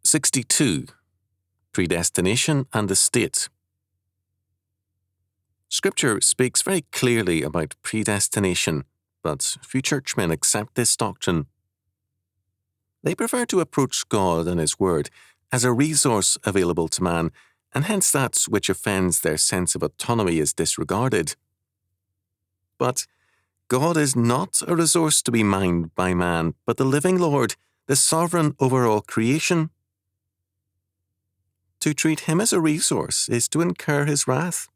62. Predestination and the State. Scripture speaks very clearly about predestination, but few churchmen accept this doctrine. They prefer to approach God and His Word as a resource available to man, and hence that which offends their sense of autonomy is disregarded. But God is not a resource to be mined by man, but the living Lord, the sovereign over all creation. To treat Him as a resource is to incur His wrath.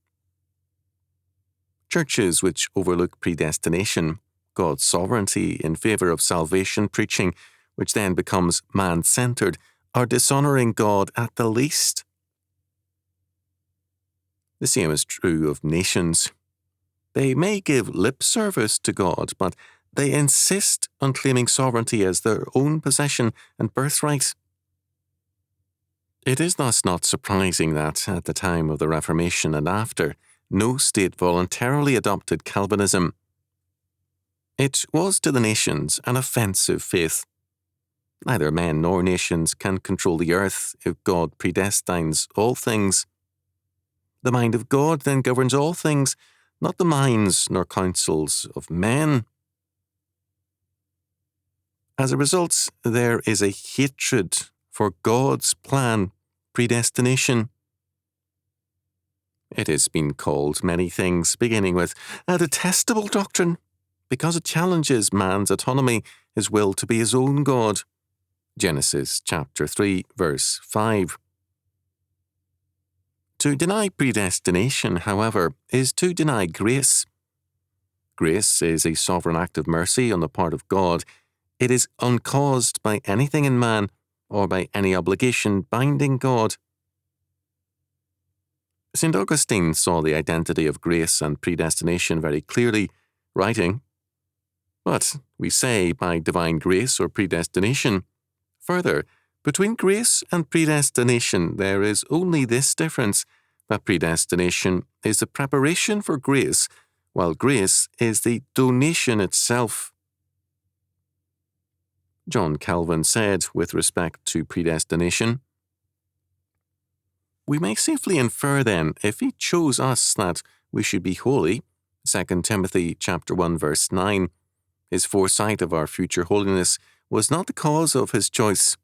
Churches which overlook predestination, God's sovereignty in favour of salvation preaching, which then becomes man-centred, are dishonouring God at the least. The same is true of nations. They may give lip service to God, but they insist on claiming sovereignty as their own possession and birthright. It is thus not surprising that, at the time of the Reformation and after, no state voluntarily adopted Calvinism. It was to the nations an offensive faith. Neither men nor nations can control the earth if God predestines all things. The mind of God then governs all things, not the minds nor counsels of men. As a result, there is a hatred for God's plan, predestination. It has been called many things, beginning with a detestable doctrine, because it challenges man's autonomy, his will to be his own God. Genesis chapter 3, verse 5. To deny predestination, however, is to deny grace. Grace is a sovereign act of mercy on the part of God. It is uncaused by anything in man or by any obligation binding God. St. Augustine saw the identity of grace and predestination very clearly, writing, "But we say by divine grace or predestination. Further, between grace and predestination there is only this difference, that predestination is the preparation for grace, while grace is the donation itself." John Calvin said with respect to predestination, "We may safely infer then, if He chose us that we should be holy, 2 Timothy chapter 1 verse 9, His foresight of our future holiness was not the cause of His choice.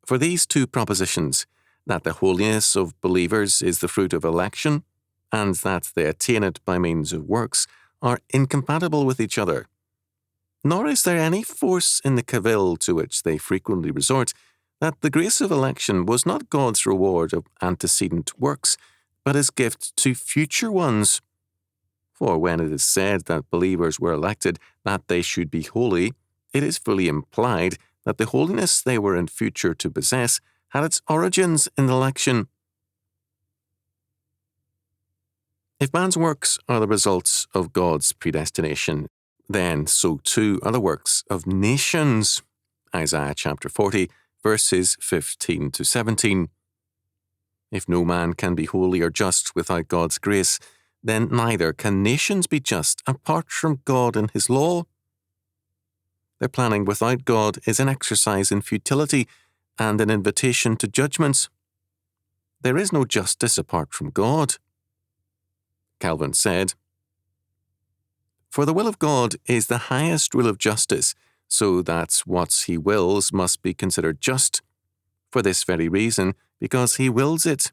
For these two propositions, that the holiness of believers is the fruit of election, and that they attain it by means of works, are incompatible with each other. Nor is there any force in the cavil to which they frequently resort, that the grace of election was not God's reward of antecedent works, but His gift to future ones. For when it is said that believers were elected that they should be holy, it is fully implied that the holiness they were in future to possess had its origins in election. If man's works are the results of God's predestination, then so too are the works of nations. Isaiah chapter 40, verses 15 to 17. If no man can be holy or just without God's grace, then neither can nations be just apart from God and His law. Their planning without God is an exercise in futility and an invitation to judgments. There is no justice apart from God. Calvin said, "For the will of God is the highest rule of justice, so that what He wills must be considered just, for this very reason, because He wills it.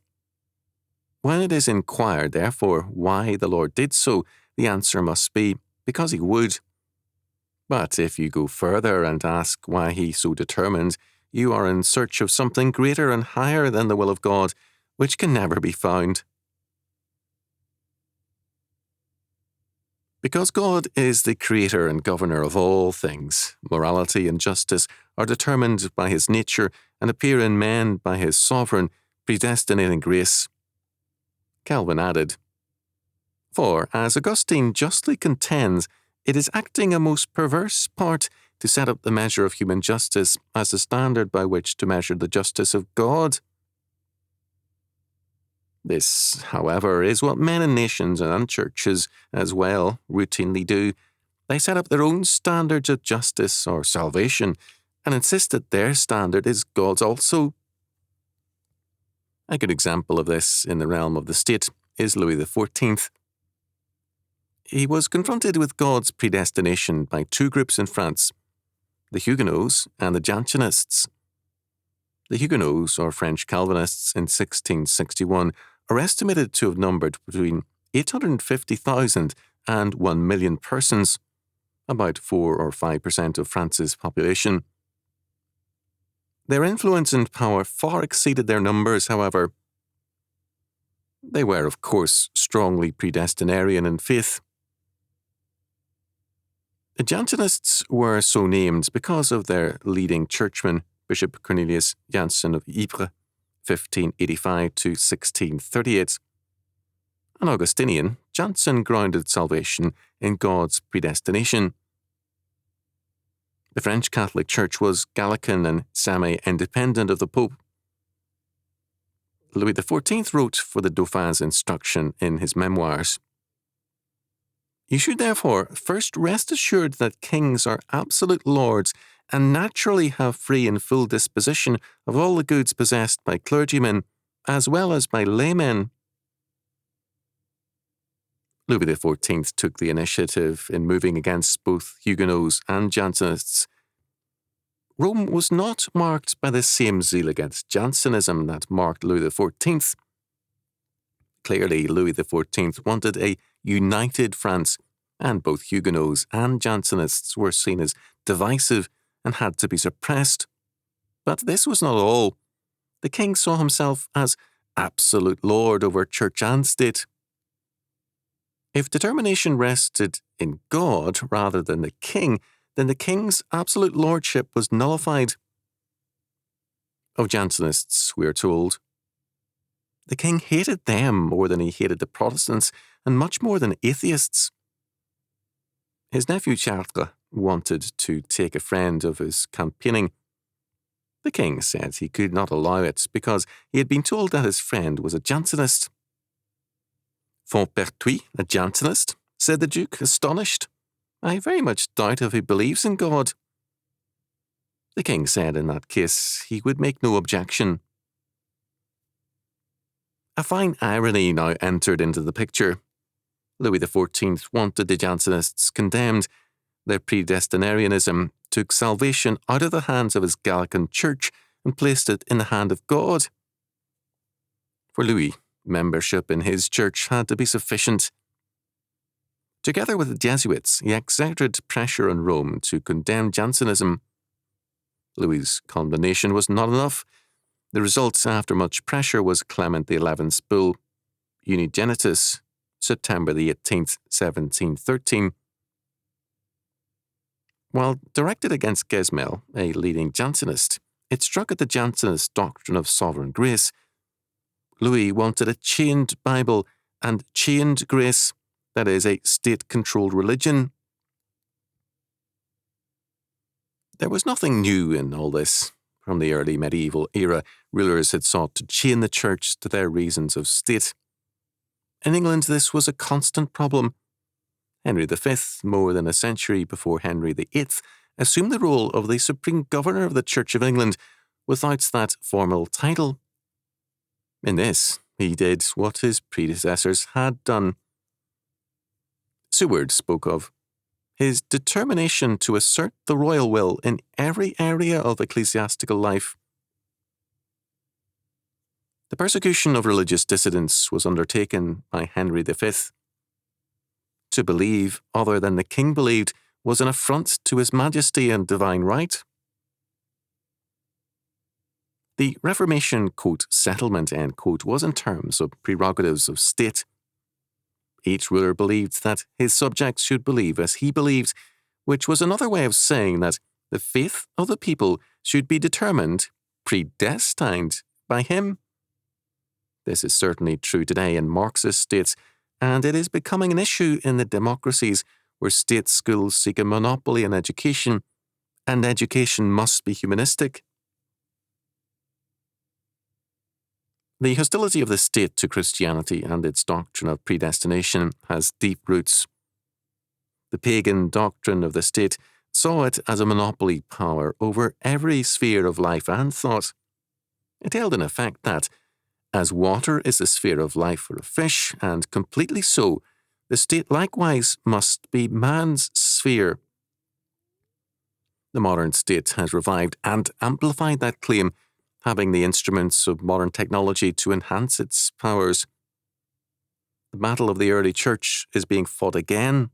When it is inquired, therefore, why the Lord did so, the answer must be, because He would. But if you go further and ask why He so determined, you are in search of something greater and higher than the will of God, which can never be found. Because God is the creator and governor of all things, morality and justice are determined by His nature and appear in men by His sovereign, predestinating grace." Calvin added, "For, as Augustine justly contends, it is acting a most perverse part to set up the measure of human justice as the standard by which to measure the justice of God. This, however, is what men and nations and churches as well routinely do. They set up their own standards of justice or salvation and insist that their standard is God's also, A good example of this in the realm of the state is Louis XIV. He was confronted with God's predestination by two groups in France, the Huguenots and the Jansenists. The Huguenots, or French Calvinists, in 1661 are estimated to have numbered between 850,000 and 1 million persons, about 4 or 5% of France's population. Their influence and power far exceeded their numbers, however. They were, of course, strongly predestinarian in faith. The Jansenists were so named because of their leading churchman, Bishop Cornelius Jansen of Ypres, 1585 to 1638. An Augustinian, Jansen grounded salvation in God's predestination. The French Catholic Church was Gallican and semi-independent of the Pope. Louis XIV wrote for the Dauphin's instruction in his memoirs. You should therefore first rest assured that kings are absolute lords and naturally have free and full disposition of all the goods possessed by clergymen as well as by laymen. Louis XIV took the initiative in moving against both Huguenots and Jansenists. Rome was not marked by the same zeal against Jansenism that marked Louis XIV. Clearly, Louis XIV wanted a united France, and both Huguenots and Jansenists were seen as divisive and had to be suppressed. But this was not all. The king saw himself as absolute lord over church and state. If determination rested in God rather than the king, then the king's absolute lordship was nullified. Of Jansenists, we are told, the king hated them more than he hated the Protestants, and much more than atheists. His nephew Chartres wanted to take a friend of his campaigning. The king said he could not allow it because he had been told that his friend was a Jansenist. Fontpertuis, a Jansenist, said the Duke, astonished. I very much doubt if he believes in God. The king said in that case he would make no objection. A fine irony now entered into the picture. Louis XIV wanted the Jansenists condemned. Their predestinarianism took salvation out of the hands of his Gallican church and placed it in the hand of God. For Louis, membership in his church had to be sufficient. Together with the Jesuits, he exerted pressure on Rome to condemn Jansenism. Louis's condemnation was not enough. The result, after much pressure, was Clement XI's bull, Unigenitus, September the 18th, 1713. While directed against Gesmel, a leading Jansenist, it struck at the Jansenist doctrine of sovereign grace. Louis wanted a chained Bible and chained grace, that is, a state-controlled religion. There was nothing new in all this. From the early medieval era, rulers had sought to chain the church to their reasons of state. In England, this was a constant problem. Henry V, more than a century before Henry VIII, assumed the role of the supreme governor of the Church of England without that formal title. In this, he did what his predecessors had done. Seward spoke of his determination to assert the royal will in every area of ecclesiastical life. The persecution of religious dissidents was undertaken by Henry V. To believe other than the king believed was an affront to his majesty and divine right. The Reformation, quote, settlement, end quote, was in terms of prerogatives of state. Each ruler believed that his subjects should believe as he believed, which was another way of saying that the faith of the people should be determined, predestined, by him. This is certainly true today in Marxist states, and it is becoming an issue in the democracies where state schools seek a monopoly on education, and education must be humanistic. The hostility of the state to Christianity and its doctrine of predestination has deep roots. The pagan doctrine of the state saw it as a monopoly power over every sphere of life and thought. It held in effect that As water is the sphere of life for a fish, and completely so, the state likewise must be man's sphere. The modern state has revived and amplified that claim, having the instruments of modern technology to enhance its powers. The battle of the early church is being fought again